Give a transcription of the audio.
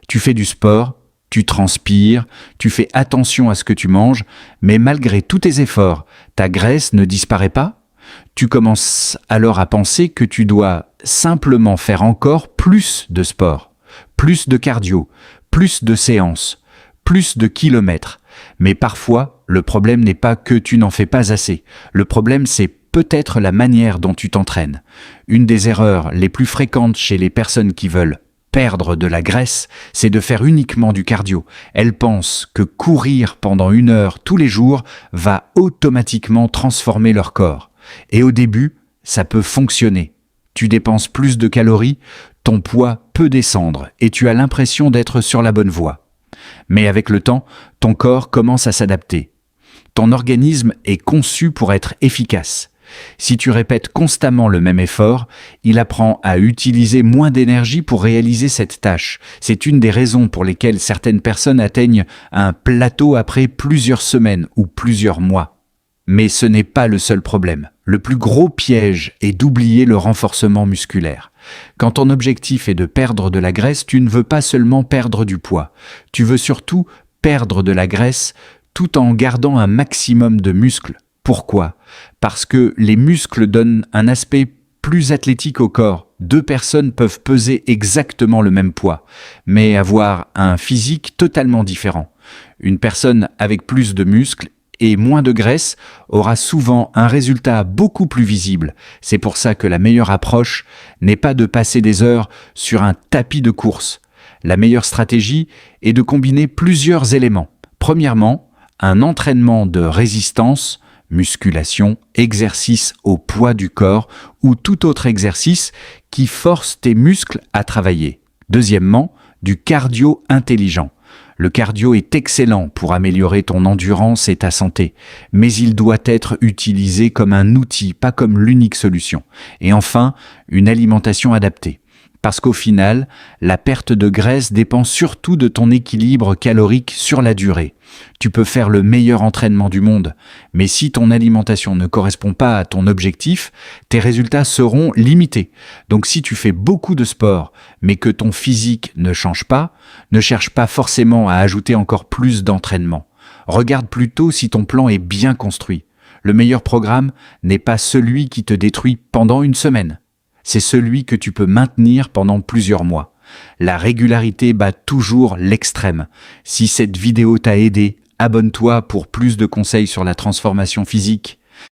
Tu fais du sport, tu transpires, tu fais attention à ce que tu manges, mais malgré tous tes efforts, ta graisse ne disparaît pas? Tu commences alors à penser que tu dois simplement faire encore plus de sport, plus de cardio, plus de séances, plus de kilomètres. Mais parfois, le problème n'est pas que tu n'en fais pas assez. Le problème, c'est peut-être la manière dont tu t'entraînes. Une des erreurs les plus fréquentes chez les personnes qui veulent perdre de la graisse, c'est de faire uniquement du cardio. Elles pensent que courir pendant 1 heure tous les jours va automatiquement transformer leur corps. Et au début, ça peut fonctionner. Tu dépenses plus de calories, ton poids peut descendre et tu as l'impression d'être sur la bonne voie. Mais avec le temps, ton corps commence à s'adapter. Ton organisme est conçu pour être efficace. Si tu répètes constamment le même effort, il apprend à utiliser moins d'énergie pour réaliser cette tâche. C'est une des raisons pour lesquelles certaines personnes atteignent un plateau après plusieurs semaines ou plusieurs mois. Mais ce n'est pas le seul problème. Le plus gros piège est d'oublier le renforcement musculaire. Quand ton objectif est de perdre de la graisse, tu ne veux pas seulement perdre du poids. Tu veux surtout perdre de la graisse tout en gardant un maximum de muscles. Pourquoi? Parce que les muscles donnent un aspect plus athlétique au corps. 2 personnes peuvent peser exactement le même poids, mais avoir un physique totalement différent. Une personne avec plus de muscles et moins de graisse aura souvent un résultat beaucoup plus visible. C'est pour ça que la meilleure approche n'est pas de passer des heures sur un tapis de course. La meilleure stratégie est de combiner plusieurs éléments. Premièrement, un entraînement de résistance, musculation, exercice au poids du corps ou tout autre exercice qui force tes muscles à travailler. Deuxièmement, du cardio intelligent. Le cardio est excellent pour améliorer ton endurance et ta santé, mais il doit être utilisé comme un outil, pas comme l'unique solution. Et enfin, une alimentation adaptée. Parce qu'au final, la perte de graisse dépend surtout de ton équilibre calorique sur la durée. Tu peux faire le meilleur entraînement du monde, mais si ton alimentation ne correspond pas à ton objectif, tes résultats seront limités. Donc si tu fais beaucoup de sport, mais que ton physique ne change pas, ne cherche pas forcément à ajouter encore plus d'entraînement. Regarde plutôt si ton plan est bien construit. Le meilleur programme n'est pas celui qui te détruit pendant 1 semaine. C'est celui que tu peux maintenir pendant plusieurs mois. La régularité bat toujours l'extrême. Si cette vidéo t'a aidé, abonne-toi pour plus de conseils sur la transformation physique.